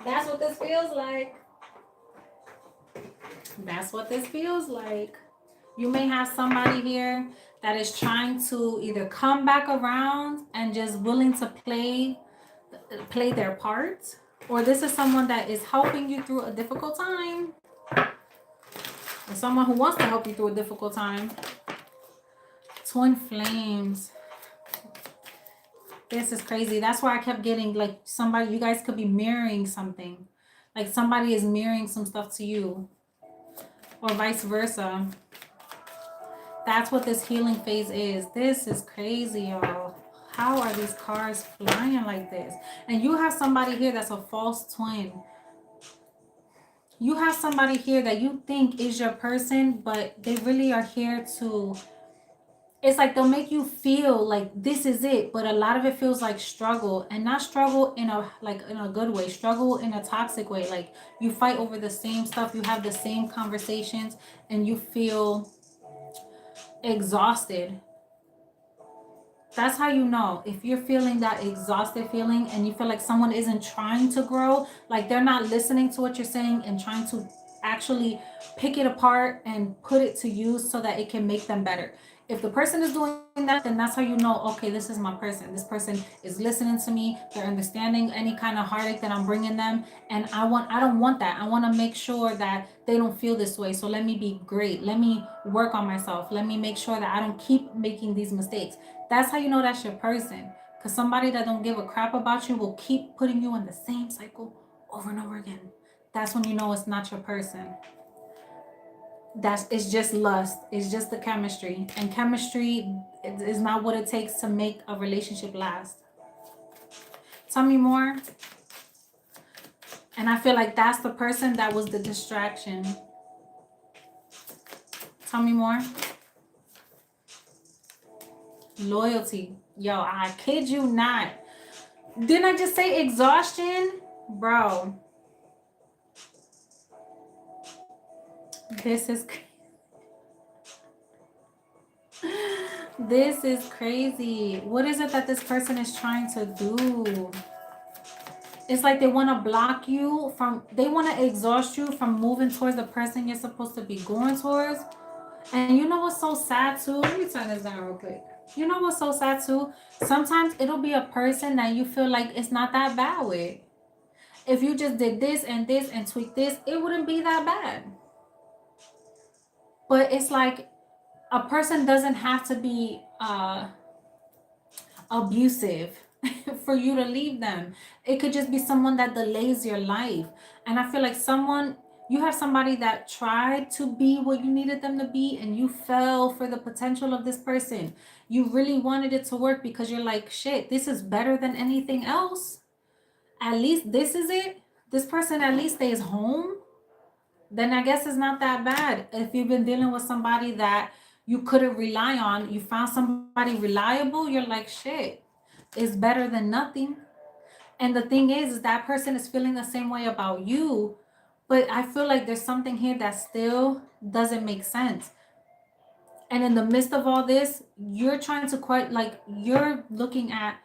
That's what this feels like. That's what this feels like. You may have somebody here that is trying to either come back around and just willing to play their part, or this is someone that is helping you through a difficult time, or someone who wants to help you through a difficult time. Twin flames. This is crazy. That's why I kept getting like somebody, you guys could be mirroring something. Like somebody is mirroring some stuff to you, or vice versa. That's what this healing phase is. This is crazy, y'all. How are these cards flying like this? And you have somebody here that's a false twin. You have somebody here that you think is your person, but they really are here to, it's like they'll make you feel like this is it, but a lot of it feels like struggle, and not struggle in a like in a good way, struggle in a toxic way. Like you fight over the same stuff, you have the same conversations, and you feel exhausted. That's how you know if you're feeling that exhausted feeling and you feel like someone isn't trying to grow, like they're not listening to what you're saying and trying to actually pick it apart and put it to use so that it can make them better. If the person is doing that, then that's how you know, okay, this is my person. This person is listening to me. They're understanding any kind of heartache that I'm bringing them. And I don't want that. I want to make sure that they don't feel this way. So let me be great. Let me work on myself. Let me make sure that I don't keep making these mistakes. That's how you know that's your person. Because somebody that don't give a crap about you will keep putting you in the same cycle over and over again. That's when you know it's not your person. It's just lust. It's just the chemistry. And chemistry is not what it takes to make a relationship last. Tell me more. And I feel like that's the person that was the distraction. Tell me more. Loyalty. Yo, I kid you not. Didn't I just say exhaustion? Bro. This is this is crazy. What is it that this person is trying to do? It's like they want to block you from, they want to exhaust you from moving towards the person you're supposed to be going towards. And you know what's so sad too? Let me turn this down real quick. You know what's so sad too? Sometimes it'll be a person that you feel like it's not that bad with. If you just did this and tweak this, it wouldn't be that bad. But it's like a person doesn't have to be abusive for you to leave them. It could just be someone that delays your life. And I feel like you have somebody that tried to be what you needed them to be, and you fell for the potential of this person. You really wanted it to work because you're like, shit, this is better than anything else. At least this is it. This person at least stays home. Then I guess it's not that bad. If you've been dealing with somebody that you couldn't rely on, you found somebody reliable, you're like, shit, it's better than nothing. And the thing is that person is feeling the same way about you. But I feel like there's something here that still doesn't make sense. And in the midst of all this, you're trying to you're looking at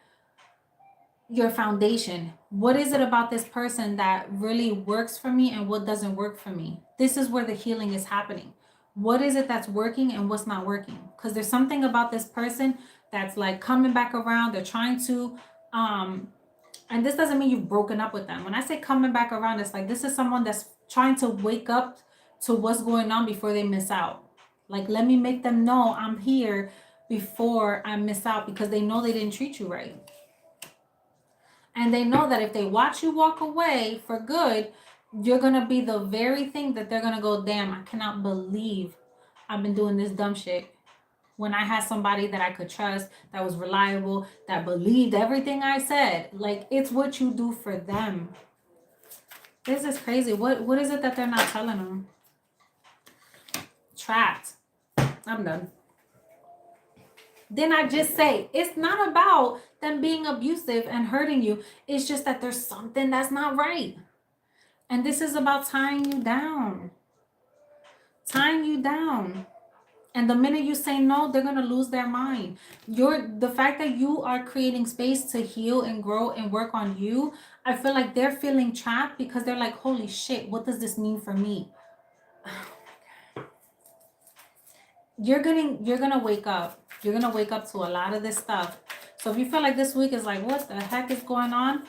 your foundation. What is it about this person that really works for me and what doesn't work for me? This is where the healing is happening. What is it that's working and what's not working? Because there's something about this person that's like coming back around. They're trying to and this doesn't mean you've broken up with them. When I say coming back around, it's like this is someone that's trying to wake up to what's going on before they miss out. Like, let me make them know I'm here before I miss out, because they know they didn't treat you right. And they know that if they watch you walk away for good, you're going to be the very thing that they're going to go, damn, I cannot believe I've been doing this dumb shit. When I had somebody that I could trust, that was reliable, that believed everything I said. Like, it's what you do for them. This is crazy. What is it that they're not telling them? Trapped. I'm done. Then I just say, it's not about them being abusive and hurting you. It's just that there's something that's not right. And this is about tying you down. Tying you down. And the minute you say no, they're gonna lose their mind. The fact that you are creating space to heal and grow and work on you, I feel like they're feeling trapped because they're like, holy shit, what does this mean for me? You're gonna wake up. You're gonna wake up to a lot of this stuff. So if you feel like this week is like, what the heck is going on?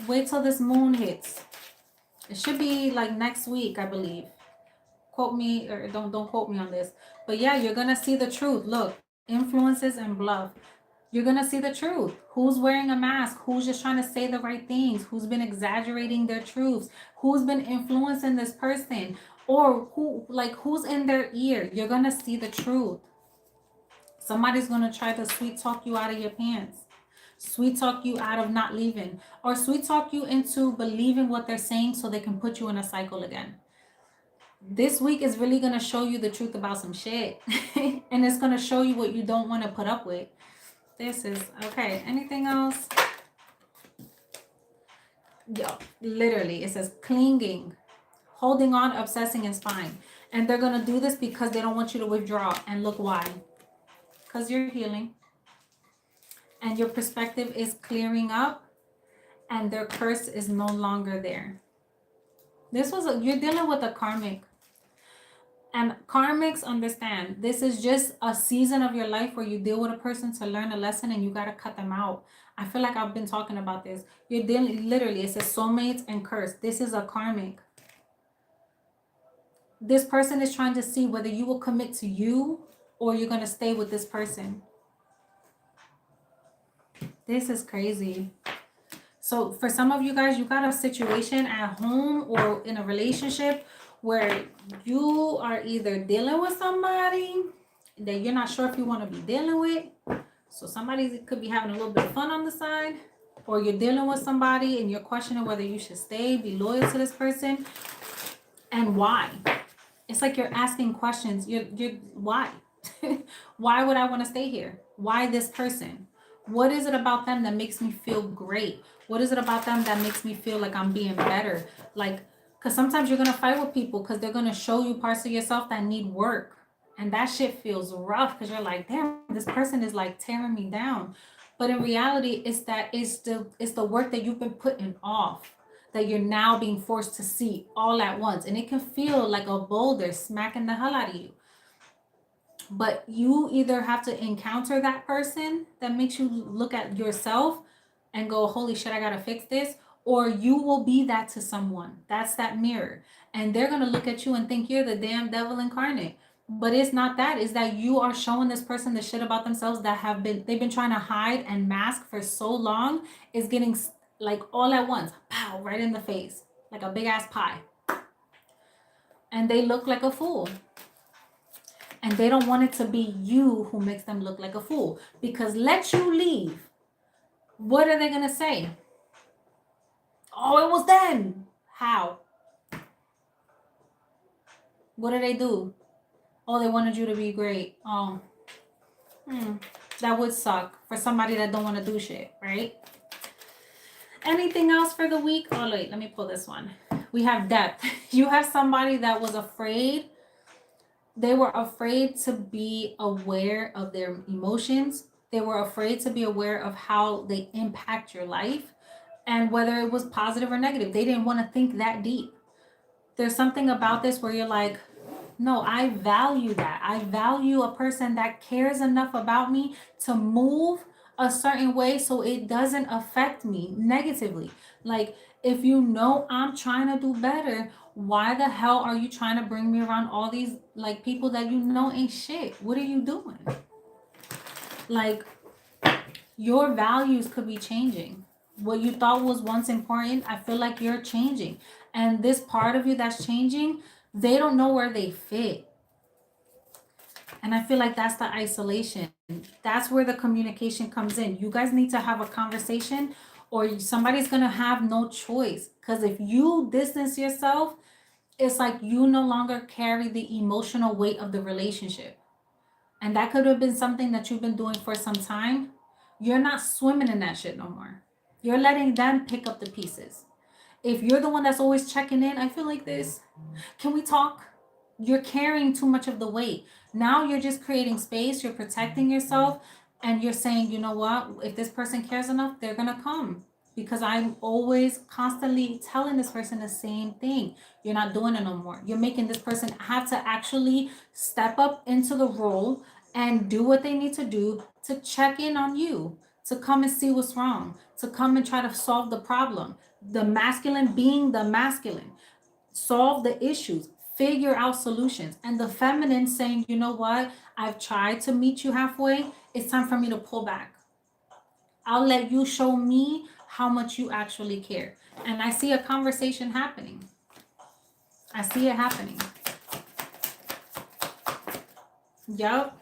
Wait till this moon hits. It should be like next week, I believe. Quote me, or don't quote me on this. But yeah, you're gonna see the truth. Look, influences and bluff. You're gonna see the truth. Who's wearing a mask? Who's just trying to say the right things? Who's been exaggerating their truths? Who's been influencing this person? Or who's in their ear? You're gonna see the truth. Somebody's gonna try to sweet talk you out of your pants. Sweet talk you out of not leaving. Or sweet talk you into believing what they're saying so they can put you in a cycle again. This week is really going to show you the truth about some shit. And it's going to show you what you don't want to put up with. This is okay. Anything else? Yo, literally, it says clinging, holding on, obsessing, and spying. And they're going to do this because they don't want you to withdraw. And look why. Because you're healing. And your perspective is clearing up. And their curse is no longer there. You're dealing with a karmic. And karmics understand this is just a season of your life where you deal with a person to learn a lesson and you got to cut them out. I feel like I've been talking about this. You're dealing, literally, it says soulmates and curse. This is a karmic. This person is trying to see whether you will commit to you or you're going to stay with this person. This is crazy. So for some of you guys, you got a situation at home or in a relationship where you are either dealing with somebody that you're not sure if you want to be dealing with. So somebody could be having a little bit of fun on the side, or you're dealing with somebody and you're questioning whether you should stay, be loyal to this person, and why. It's like you're asking questions. You're why? Why would I want to stay here? Why this person? What is it about them that makes me feel great? What is it about them that makes me feel like I'm being better? Like, because sometimes you're going to fight with people because they're going to show you parts of yourself that need work. And that shit feels rough because you're like, damn, this person is like tearing me down. But in reality, it's the work that you've been putting off that you're now being forced to see all at once. And it can feel like a boulder smacking the hell out of you. But you either have to encounter that person that makes you look at yourself and go, holy shit, I gotta fix this. Or you will be that to someone. That's that mirror. And they're gonna look at you and think you're the damn devil incarnate. But it's not that. It's that you are showing this person the shit about themselves that they've been trying to hide and mask for so long. Is getting like all at once, pow, right in the face, like a big ass pie. And they look like a fool. And they don't want it to be you who makes them look like a fool. Because let you leave, what are they going to say? Oh, it was them. How? What did they do? Oh, they wanted you to be great. Oh, that would suck for somebody that don't want to do shit, right? Anything else for the week? Oh, wait, let me pull this one. We have depth. You have somebody that was afraid. They were afraid to be aware of their emotions. They were afraid to be aware of how they impact your life and whether it was positive or negative. They didn't want to think that deep. There's something about this where you're like, no, I value that. I value a person that cares enough about me to move a certain way so it doesn't affect me negatively. Like, if you know I'm trying to do better, why the hell are you trying to bring me around all these like people that you know ain't shit? What are you doing? Like, your values could be changing. What you thought was once important, I feel like you're changing. And this part of you that's changing, they don't know where they fit. And I feel like that's the isolation. That's where the communication comes in. You guys need to have a conversation, or somebody's going to have no choice. Because if you distance yourself, it's like you no longer carry the emotional weight of the relationship. And that could have been something that you've been doing for some time. You're not swimming in that shit no more. You're letting them pick up the pieces. If you're the one that's always checking in, I feel like this. Can we talk? You're carrying too much of the weight. Now you're just creating space, you're protecting yourself, and you're saying, you know what? If this person cares enough, they're going to come. Because I'm always constantly telling this person the same thing. You're not doing it no more. You're making this person have to actually step up into the role and do what they need to do to check in on you, to come and see what's wrong, to come and try to solve the problem. The masculine being the masculine, solve the issues, figure out solutions. And the feminine saying, you know what? I've tried to meet you halfway. It's time for me to pull back. I'll let you show me how much you actually care. And I see a conversation happening. I see it happening. Yup.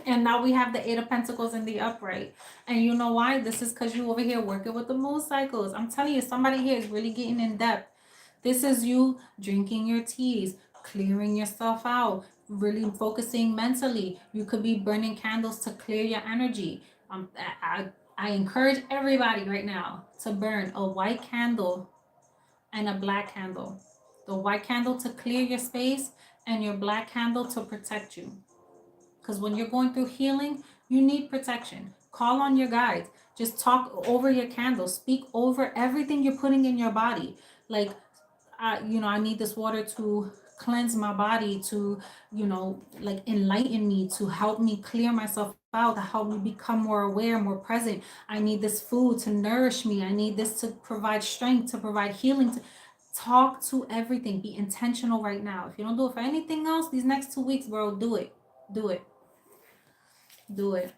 And now we have the Eight of Pentacles in the upright. And you know why? This is because you over here working with the moon cycles. I'm telling you, somebody here is really getting in depth. This is you drinking your teas, clearing yourself out, really focusing mentally. You could be burning candles to clear your energy. I encourage everybody right now to burn a white candle and a black candle. The white candle to clear your space, and your black candle to protect you. Because when you're going through healing, you need protection. Call on your guides. Just talk over your candle. Speak over everything you're putting in your body. Like, I need this water to cleanse my body, to, like enlighten me, to help me clear myself out, to help me become more aware, more present. I need this food to nourish me. I need this to provide strength, to provide healing. Talk to everything. Be intentional right now. If you don't do it for anything else, these next 2 weeks, bro, do it. Do it. Do it.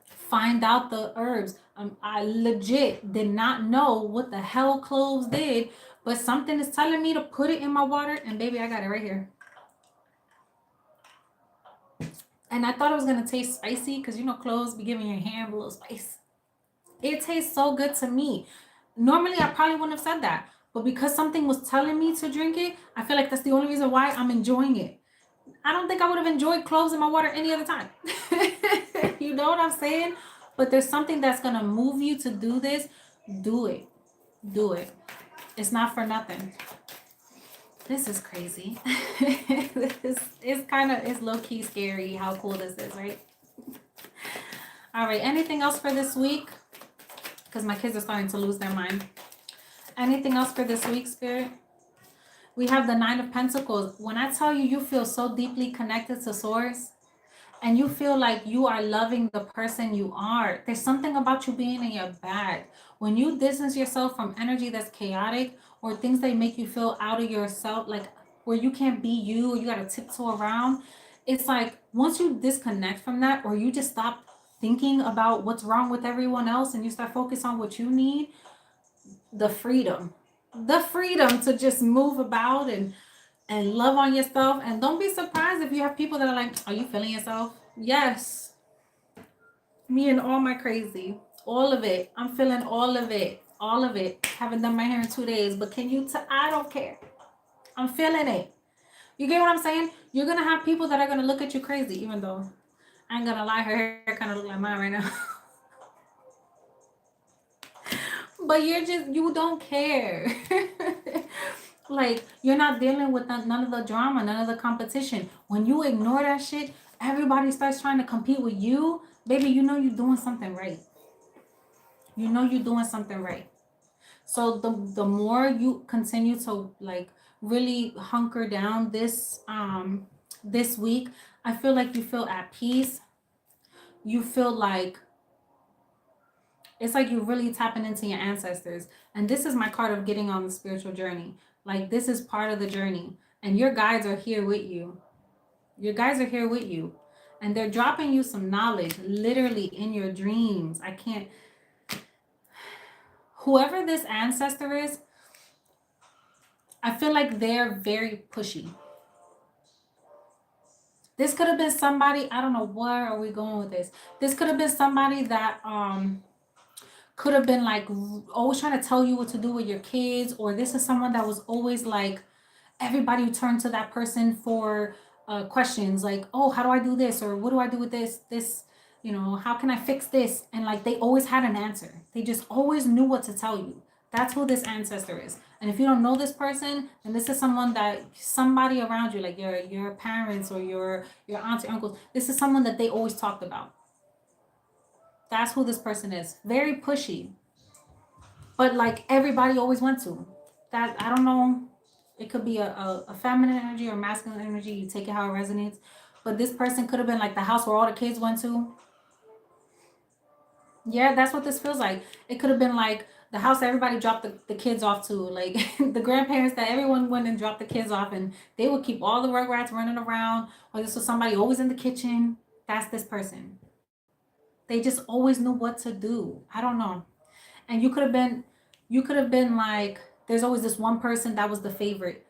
Find out the herbs. I legit did not know what the hell cloves did, but something is telling me to put it in my water, and baby, I got it right here. And I thought it was gonna taste spicy because cloves be giving your hand a little spice. It tastes so good to me. Normally, I probably wouldn't have said that, but because something was telling me to drink it, I feel like that's the only reason why I'm enjoying it. I don't think I would have enjoyed cloves in my water any other time. You know what I'm saying? But there's something that's gonna move you to do this. Do it. Do it. It's not for nothing. This is crazy. It's low-key scary how cool this is, right? All right, anything else for this week? Because my kids are starting to lose their mind. Anything else for this week, Spirit? We have the Nine of Pentacles. When I tell you, you feel so deeply connected to Source, and you feel like you are loving the person you are. There's something about you being in your bag. When you distance yourself from energy that's chaotic, or things that make you feel out of yourself, like where you can't be you, or you gotta tiptoe around, it's like once you disconnect from that, or you just stop thinking about what's wrong with everyone else and you start focus on what you need, the freedom to just move about and love on yourself. And don't be surprised if you have people that are like, are you feeling yourself? Yes. Me and all my crazy. All of it. I'm feeling all of it. All of it. Haven't done my hair in 2 days, but I don't care. I'm feeling it. You get what I'm saying? You're going to have people that are going to look at you crazy, even though I ain't going to lie, her hair kind of look like mine right now. But you don't care. Like, you're not dealing with none of the drama, none of the competition. When you ignore that shit, everybody starts trying to compete with you. Baby, you're doing something right. You're doing something right. So the more you continue to like really hunker down this week, I feel like you feel at peace. You feel like it's like you're really tapping into your ancestors. And this is my card of getting on the spiritual journey. Like, this is part of the journey. And your guides are here with you. Your guides are here with you. And they're dropping you some knowledge literally in your dreams. Whoever this ancestor is, I feel like they're very pushy. This could have been somebody, I don't know where are we going with this. This could have been somebody that could have been like always trying to tell you what to do with your kids, or this is someone that was always like everybody turned to that person for questions like, oh, how do I do this, or what do I do with this, how can I fix this, and like they always had an answer. They just always knew what to tell you. That's who this ancestor is. And if you don't know this person, then this is someone that somebody around you, like your parents or your aunts or uncles, this is someone that they always talked about. That's who this person is. Very pushy, but like everybody always went to. That, I don't know. It could be a feminine energy or masculine energy. You take it how it resonates. But this person could have been like the house where all the kids went to. Yeah, that's what this feels like. It could have been like the house everybody dropped the kids off to. Like the grandparents that everyone went and dropped the kids off, and they would keep all the rugrats running around. Or this was somebody always in the kitchen. That's this person. They just always knew what to do. I don't know. And you could have been like, there's always this one person that was the favorite,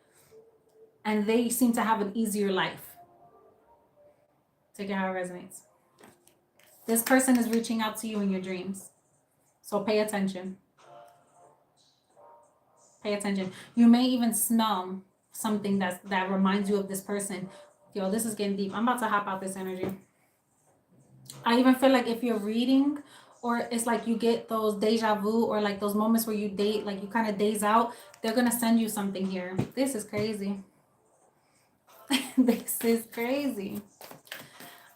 and they seem to have an easier life. Take it how it resonates. This person is reaching out to you in your dreams, so pay attention. Pay attention. You may even smell something that reminds you of this person. Yo, this is getting deep. I'm about to hop out this energy. I even feel like if you're reading, or it's like you get those deja vu, or like those moments where you date, like you kind of daze out, they're gonna send you something here. This is crazy. This is crazy.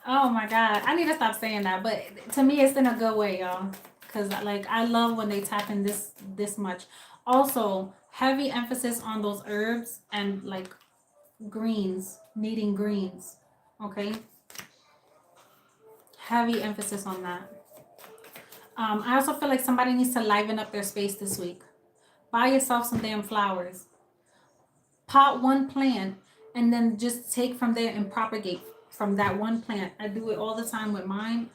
Oh my God. I need to stop saying that. But to me, it's in a good way, y'all. Because like I love when they tap in this much. Also, heavy emphasis on those herbs and like greens, needing greens. Okay. Heavy emphasis on that. I also feel like somebody needs to liven up their space this week. Buy yourself some damn flowers. Pot one plant and then just take from there and propagate from that one plant. I do it all the time with mine.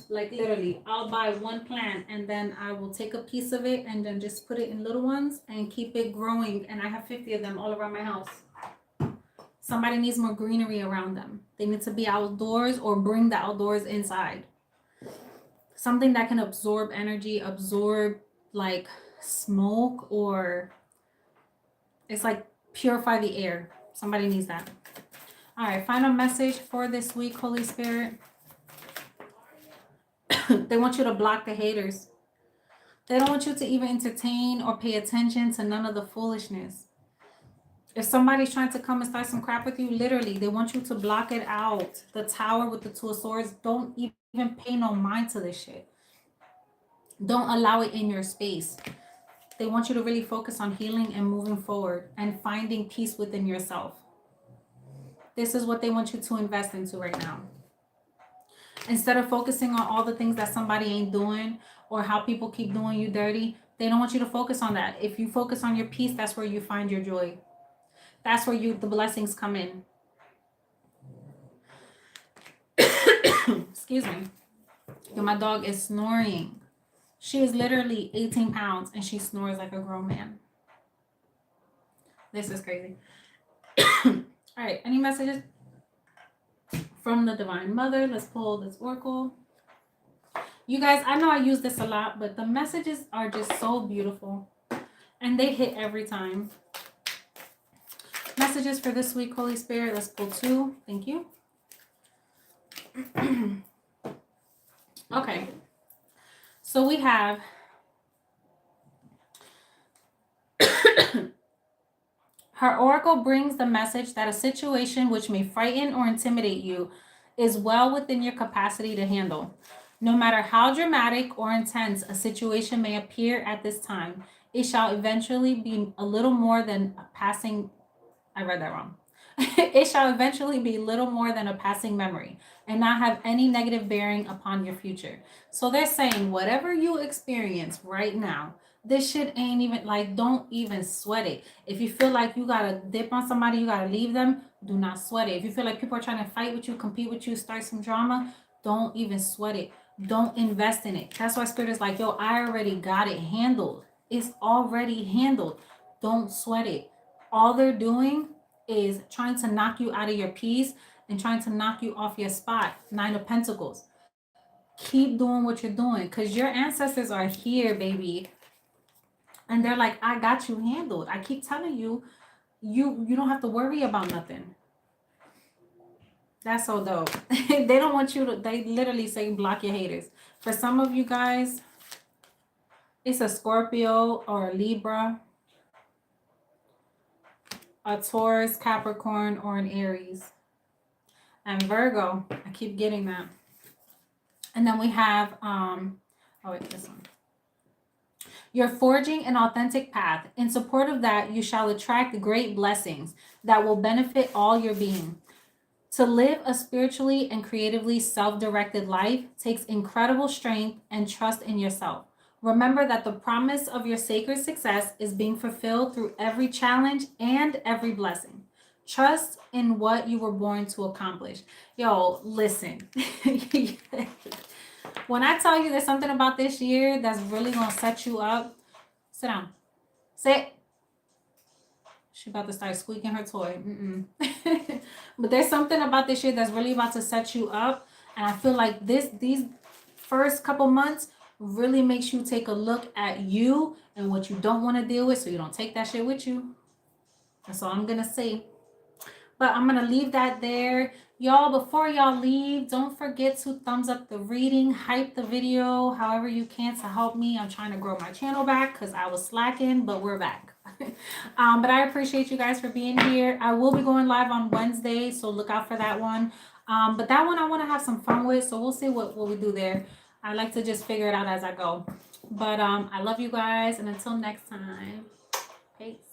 Like literally, I'll buy one plant and then I will take a piece of it and then just put it in little ones and keep it growing. And I have 50 of them all around my house. Somebody needs more greenery around them. They need to be outdoors or bring the outdoors inside. Something that can absorb energy, absorb like smoke, or it's like purify the air. Somebody needs that. All right, final message for this week, Holy Spirit. They want you to block the haters. They don't want you to even entertain or pay attention to none of the foolishness. If somebody's trying to come and start some crap with you, literally, they want you to block it out. The Tower with the Two of Swords, don't even pay no mind to this shit. Don't allow it in your space. They want you to really focus on healing and moving forward and finding peace within yourself. This is what they want you to invest into right now. Instead of focusing on all the things that somebody ain't doing or how people keep doing you dirty, they don't want you to focus on that. If you focus on your peace, that's where you find your joy. That's where the blessings come in. Excuse me. My dog is snoring. She is literally 18 pounds and she snores like a grown man. This is crazy. All right, any messages from the Divine Mother? Let's pull this oracle. You guys, I know I use this a lot, but the messages are just so beautiful and they hit every time. Messages for this week, Holy Spirit. Let's pull 2. Thank you. Okay. So we have her oracle brings the message that a situation which may frighten or intimidate you is well within your capacity to handle. No matter how dramatic or intense a situation may appear at this time, it shall eventually be a little more than a passing. I read that wrong. It shall eventually be little more than a passing memory and not have any negative bearing upon your future. So they're saying whatever you experience right now, this shit ain't even like, don't even sweat it. If you feel like you gotta dip on somebody, you gotta leave them, do not sweat it. If you feel like people are trying to fight with you, compete with you, start some drama, don't even sweat it. Don't invest in it. That's why Spirit is like, yo, I already got it handled. It's already handled. Don't sweat it. All they're doing is trying to knock you out of your peace and trying to knock you off your spot. Nine of Pentacles. Keep doing what you're doing because your ancestors are here, baby. And they're like, I got you handled. I keep telling you, you don't have to worry about nothing. That's so dope. They don't want you to, they literally say block your haters. For some of you guys, it's a Scorpio or a Libra, a Taurus, Capricorn, or an Aries. And Virgo, I keep getting that. And then we have, oh wait, this one. You're forging an authentic path. In support of that, you shall attract great blessings that will benefit all your being. To live a spiritually and creatively self-directed life takes incredible strength and trust in yourself. Remember that the promise of your sacred success is being fulfilled through every challenge and every blessing. Trust in what you were born to accomplish. Yo, listen. When I tell you there's something about this year that's really going to set you up, sit down. Sit. She about to start squeaking her toy. But there's something about this year that's really about to set you up. And I feel like these first couple months really makes you take a look at you and what you don't want to deal with so you don't take that shit with you. That's all I'm going to say. But I'm going to leave that there. Y'all, before y'all leave, don't forget to thumbs up the reading, hype the video, however you can to help me. I'm trying to grow my channel back because I was slacking, but we're back. But I appreciate you guys for being here. I will be going live on Wednesday, so look out for that one. But that one I want to have some fun with, so we'll see what we do there. I like to just figure it out as I go. But I love you guys, and until next time, peace.